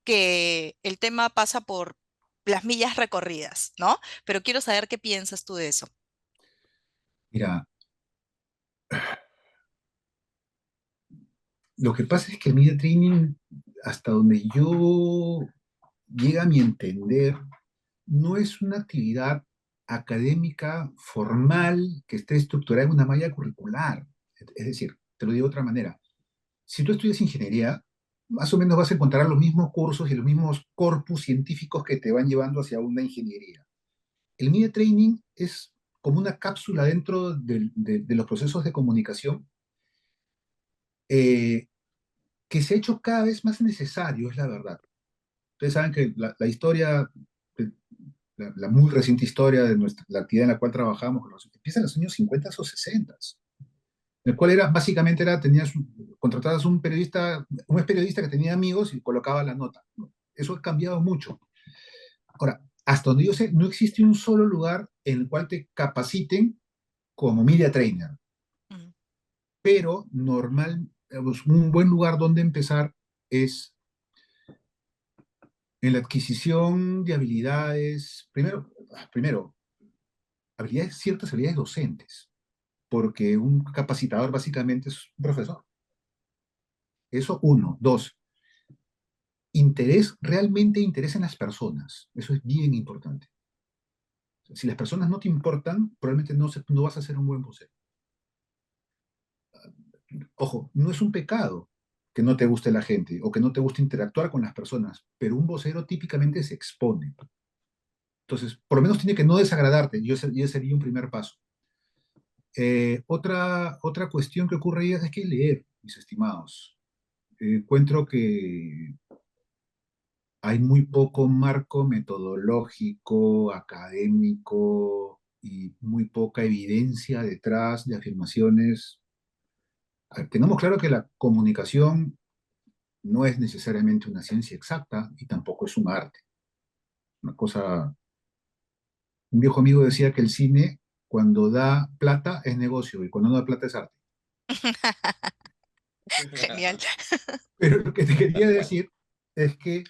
que el tema pasa por las millas recorridas, ¿no? Pero quiero saber qué piensas tú de eso. Mira, lo que pasa es que el media training, hasta donde yo llega a mi entender, no es una actividad académica formal que esté estructurada en una malla curricular. Es decir, te lo digo de otra manera. Si tú estudias ingeniería, más o menos vas a encontrar los mismos cursos y los mismos corpus científicos que te van llevando hacia una ingeniería. El media training es como una cápsula dentro de los procesos de comunicación eh, que se ha hecho cada vez más necesario, es la verdad. Ustedes saben que la historia, eh, la muy reciente historia de la actividad en la cual trabajamos, empieza en los años 50 o 60, el cual básicamente contratabas un ex periodista que tenía amigos y colocaba la nota. Eso ha cambiado mucho. Ahora, hasta donde yo sé, no existe un solo lugar en el cual te capaciten como media trainer, Mm, pero un buen lugar donde empezar es en la adquisición de habilidades, primero ciertas habilidades docentes, porque un capacitador básicamente es un profesor. Eso uno. Dos, realmente interés en las personas. Eso es bien importante. Si las personas no te importan, probablemente no vas a ser un buen vocero. Ojo, no es un pecado que no te guste la gente o que no te guste interactuar con las personas, pero un vocero típicamente se expone. Entonces, por lo menos tiene que no desagradarte, y ese sería un primer paso. Otra cuestión que ocurre ahí es que leer, mis estimados. Encuentro que hay muy poco marco metodológico, académico y muy poca evidencia detrás de afirmaciones. Tenemos claro que la comunicación no es necesariamente una ciencia exacta y tampoco es un arte. Una cosa, un viejo amigo decía que el cine, cuando da plata, es negocio y cuando no da plata es arte. Genial. Pero lo que te quería Tal cual. decir es que,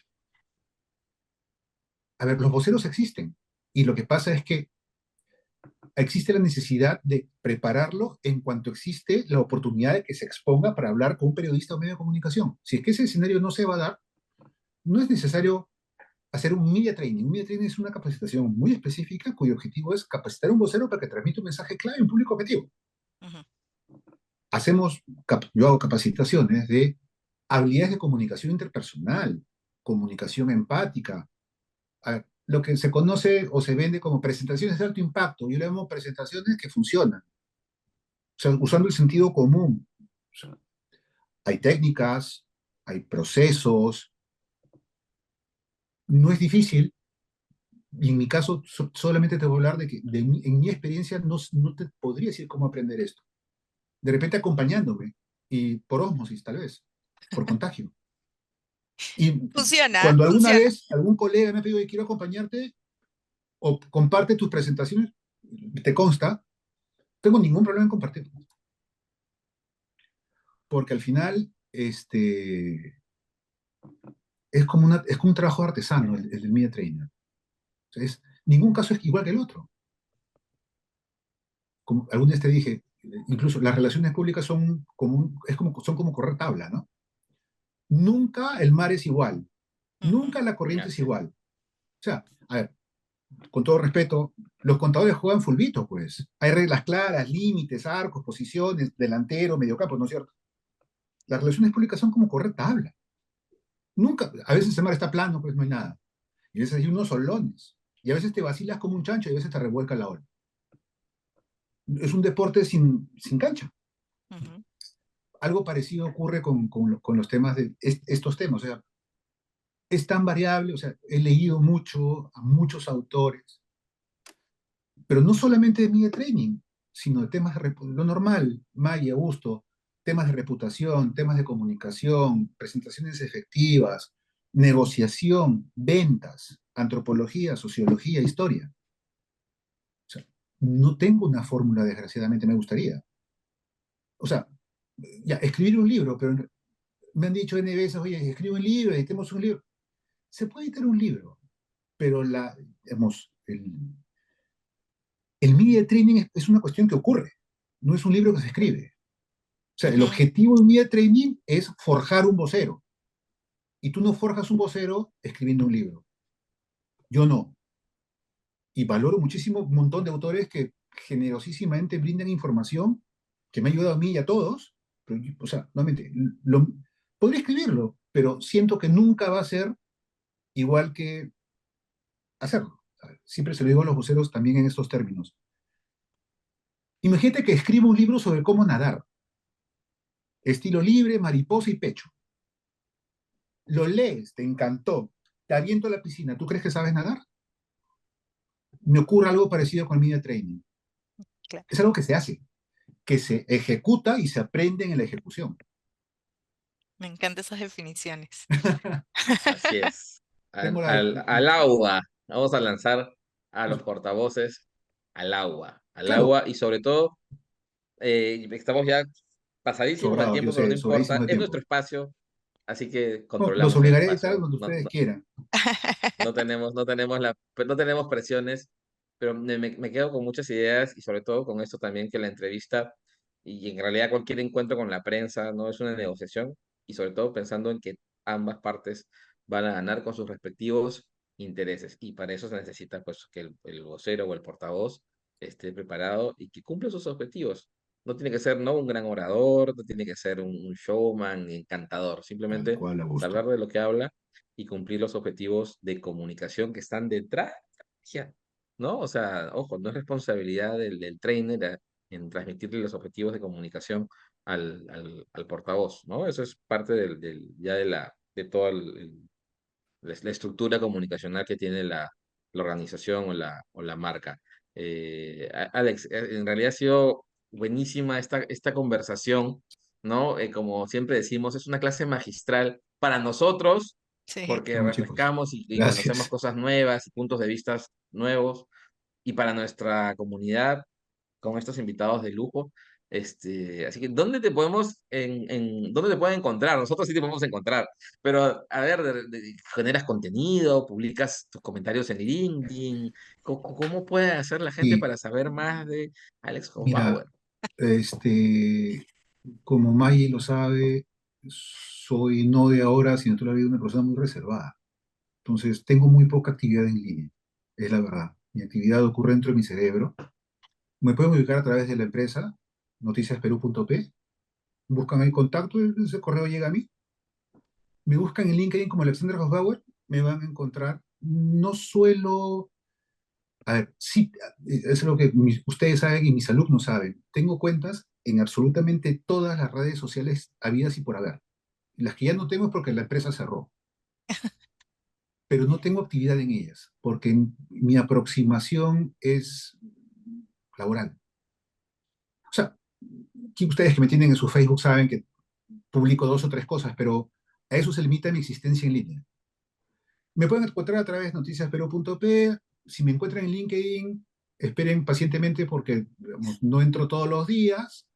a ver, los voceros existen y lo que pasa es que existe la necesidad de prepararlo en cuanto existe la oportunidad de que se exponga para hablar con un periodista o medio de comunicación. Si es que ese escenario no se va a dar, no es necesario hacer un media training. Un media training es una capacitación muy específica cuyo objetivo es capacitar a un vocero para que transmita un mensaje clave a un público objetivo. Ujú. Yo hago capacitaciones de habilidades de comunicación interpersonal, comunicación empática, lo que se conoce o se vende como presentaciones de alto impacto. Yo le llamo presentaciones que funcionan, o sea, usando el sentido común. O sea, hay técnicas, hay procesos, no es difícil, y en mi caso solamente te voy a hablar de que en mi experiencia no te podría decir cómo aprender esto. De repente acompañándome, y por ósmosis tal vez, por contagio. Y Funciona, cuando alguna funciona. vez algún colega me ha pedido que quiero acompañarte o comparte tus presentaciones, te consta, no tengo ningún problema en compartir, porque al final es como un trabajo artesano el del media trainer. O sea, ningún caso es igual que el otro. Como algún día te dije, incluso las relaciones públicas son como correr tabla, ¿no? Nunca el mar es igual, Ujú. nunca la corriente es Así es. igual. O sea, a ver, con todo respeto, los contadores juegan fulbito, pues. Hay reglas claras, límites, arcos, posiciones, delantero, mediocampo, ¿no es cierto? Las relaciones públicas son como correr tabla. Nunca, a veces el mar está plano, pues no hay nada. Y a veces hay unos solones. Y a veces te vacilas como un chancho y a veces te revuelca la ola. Es un deporte sin cancha. Ujú. Algo parecido ocurre con los temas de estos temas. O sea, es tan variable, o sea, he leído mucho a muchos autores, pero no solamente de media training, sino de temas de lo normal, Maggie, Augusto, temas de reputación, temas de comunicación, presentaciones efectivas, negociación, ventas, antropología, sociología, historia. O sea, no tengo una fórmula, desgraciadamente, me gustaría. O sea, ya, escribir un libro, pero me han dicho N veces, oye, escribe un libro, editemos un libro. Se puede editar un libro, pero digamos, el media training es una cuestión que ocurre, no es un libro que se escribe. O sea, el Ujú. objetivo del media training es forjar un vocero. Y tú no forjas un vocero escribiendo un libro. Yo no. Y valoro muchísimo un montón de autores que generosísimamente brindan información que me ha ayudado a mí y a todos. Pero, o sea, nuevamente, podría escribirlo, pero siento que nunca va a ser igual que hacerlo. Siempre se lo digo a los voceros también en estos términos. Imagínate que escribo un libro sobre cómo nadar, estilo libre, mariposa y pecho. Lo lees, te encantó, te aviento a la piscina, ¿tú crees que sabes nadar? Me ocurre algo parecido con el media training. Claro. Es algo que se hace, que se ejecuta y se aprende en la ejecución. Me encantan esas definiciones. Así es. Tengo Al agua. Vamos a lanzar a los portavoces al agua. Al claro, agua y sobre todo, estamos ya pasadísimos al sobrados, yo tiempo, pero no sé, importa. sobradísimos de Es nuestro tiempo. espacio, así que No, los controlamos el obligaré a editar espacio. donde No, ustedes quieran. no tenemos presiones, pero me quedo con muchas ideas y sobre todo con esto también que la entrevista y en realidad cualquier encuentro con la prensa no es una negociación y sobre todo pensando en que ambas partes van a ganar con sus respectivos intereses y para eso se necesita pues que el vocero o el portavoz esté preparado y que cumpla sus objetivos. No tiene que ser no un gran orador, no tiene que ser un showman encantador, Tal simplemente cual, a gusto. saber de lo que habla y cumplir los objetivos de comunicación que están detrás de la estrategia, ¿no? O sea, ojo, no es responsabilidad del trainer en transmitirle los objetivos de comunicación al portavoz, ¿no? Eso es parte ya de toda la estructura comunicacional que tiene la organización o la marca. Alex, en realidad ha sido buenísima esta conversación, ¿no? Como siempre decimos, es una clase magistral para nosotros, Sí. porque No, chicos, refrescamos y conocemos gracias. cosas nuevas y puntos de vista nuevos, y para nuestra comunidad con estos invitados de lujo. Así que, ¿dónde te podemos, dónde te pueden encontrar? Nosotros sí te podemos encontrar, pero a ver, ¿generas contenido? ¿Publicas tus comentarios en LinkedIn? ¿Cómo puede hacer la gente Y para saber más de Alex mira, Hofbauer? este, como Maggie lo sabe, soy no de ahora, sino toda la vida una persona muy reservada. Entonces, tengo muy poca actividad en línea, es la verdad. Mi actividad ocurre dentro de mi cerebro. Me pueden ubicar a través de la empresa, noticiasperú.p. Buscan ahí contacto, ese correo llega a mí. Me buscan en LinkedIn como Alexander Hofbauer, me van a encontrar. No suelo, a ver, sí, es lo que ustedes saben y mis alumnos saben. Tengo cuentas en absolutamente todas las redes sociales habidas y por haber. Las que ya no tengo es porque la empresa cerró, pero no tengo actividad en ellas, porque mi aproximación es laboral. O sea, que ustedes que me tienen en su Facebook saben que publico dos o tres cosas, pero a eso se limita mi existencia en línea. Me pueden encontrar a través de noticiasperú.p. Si me encuentran en LinkedIn, esperen pacientemente porque digamos, no entro todos los días.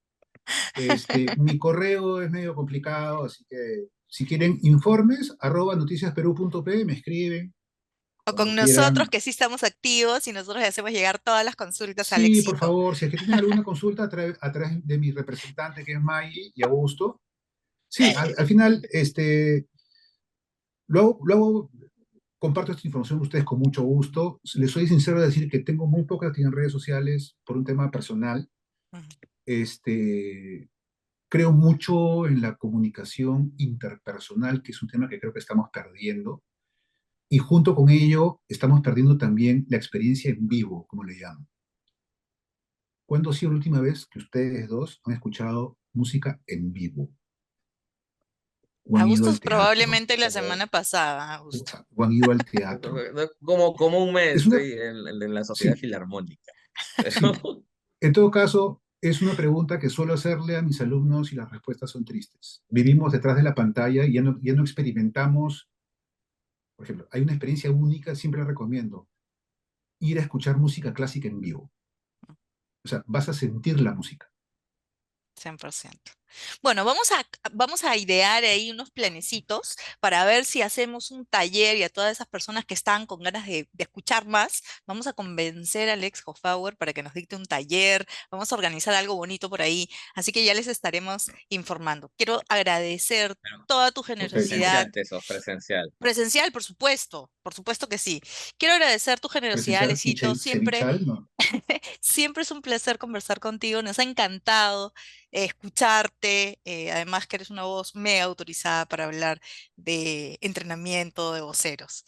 Mi correo es medio complicado, así que si quieren informes, @noticiasperú.p, me escriben O cuando con nosotros quieran. que sí estamos activos y nosotros le hacemos llegar todas las consultas al Sí, por éxito. favor, si es que tienen alguna consulta a través de mi representante, que es Maggie y Augusto. Sí, al final, luego comparto esta información con ustedes con mucho gusto. Les soy sincero de decir que tengo muy poca actividad en redes sociales por un tema personal. Ujú. Este, creo mucho en la comunicación interpersonal, que es un tema que creo que estamos perdiendo. Y junto con ello, estamos perdiendo también la experiencia en vivo, como le llaman. ¿Cuándo ha sido la última vez que ustedes dos han escuchado música en vivo? ¿O han ido al Agustus teatro? probablemente la Como, semana pasada, Augusto. ¿O han ido al teatro? como un mes, Es una, sí, en la Sociedad sí, Filarmónica. sí. En todo caso, es una pregunta que suelo hacerle a mis alumnos y las respuestas son tristes. Vivimos detrás de la pantalla y ya no experimentamos. Por ejemplo, hay una experiencia única, siempre la recomiendo, ir a escuchar música clásica en vivo. O sea, vas a sentir la música. 100%. Bueno, vamos a idear ahí unos planecitos para ver si hacemos un taller y a todas esas personas que están con ganas de escuchar más, vamos a convencer a Alex Hofbauer para que nos dicte un taller, vamos a organizar algo bonito por ahí, así que ya les estaremos informando. Quiero agradecer Pero toda tu Perfecto. generosidad. presencial, Teso, presencial. Presencial, por supuesto que sí. Quiero agradecer tu generosidad, Presencial y Alecito. Siempre cevichal, no. Siempre es un placer conversar contigo, nos ha encantado escucharte, además que eres una voz mega autorizada para hablar de entrenamiento de voceros.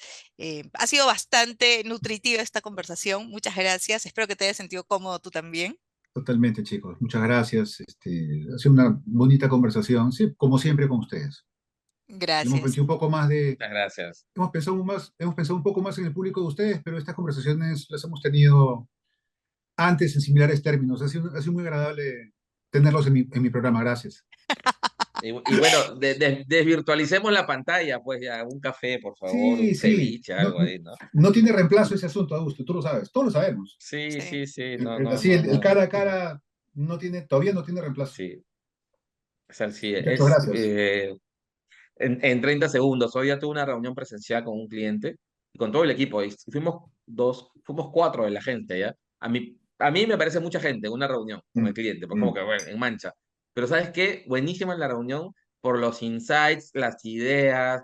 Ha sido bastante nutritiva esta conversación, muchas gracias, espero que te hayas sentido cómodo tú también. Totalmente, chicos. Muchas gracias. Ha sido una bonita conversación, sí, como siempre con ustedes. Hemos Gracias. pensado un poco más Muchas gracias. hemos pensado un poco más en el público de ustedes, pero estas conversaciones las hemos tenido antes en similares términos. Ha sido muy agradable tenerlos en mi programa. Gracias. Y bueno, desvirtualicemos la pantalla, pues ya, un café, por favor, Sí, un sí. ceviche, No, algo ahí, ¿no? no tiene reemplazo ese asunto, Augusto. Tú lo sabes. Todos lo sabemos. Sí, Sí. sí, sí, no, no, Así, no, el no. cara a cara todavía no tiene reemplazo. Sí, es así, Muchachos, gracias. en 30 segundos. Hoy ya tuve una reunión presencial con un cliente y con todo el equipo. Y fuimos cuatro de la gente, ¿ya? A mí me parece mucha gente en una reunión con el Mm, cliente, pues como mm. que, bueno, en mancha. Pero ¿sabes qué? Buenísima la reunión por los insights, las ideas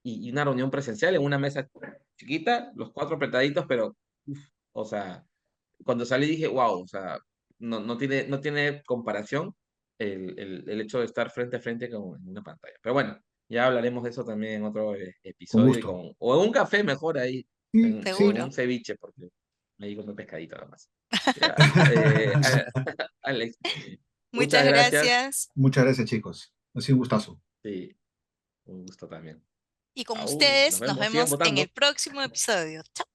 y una reunión presencial en una mesa chiquita, los cuatro apretaditos, pero, uf, o sea, cuando salí dije, wow, o sea, no tiene comparación el hecho de estar frente a frente con en una pantalla. Pero bueno, ya hablaremos de eso también en otro Con episodio gusto. o en un café mejor ahí, Sí, o en Seguro. un ceviche, porque ahí con un pescadito además. Ya, Alex, muchas Muchas gracias. gracias. Muchas gracias, chicos. Ha sido un gustazo. Sí, un gusto también. Y con Nos ustedes nos vemos, sigan vemos en el votando. próximo episodio. Chao.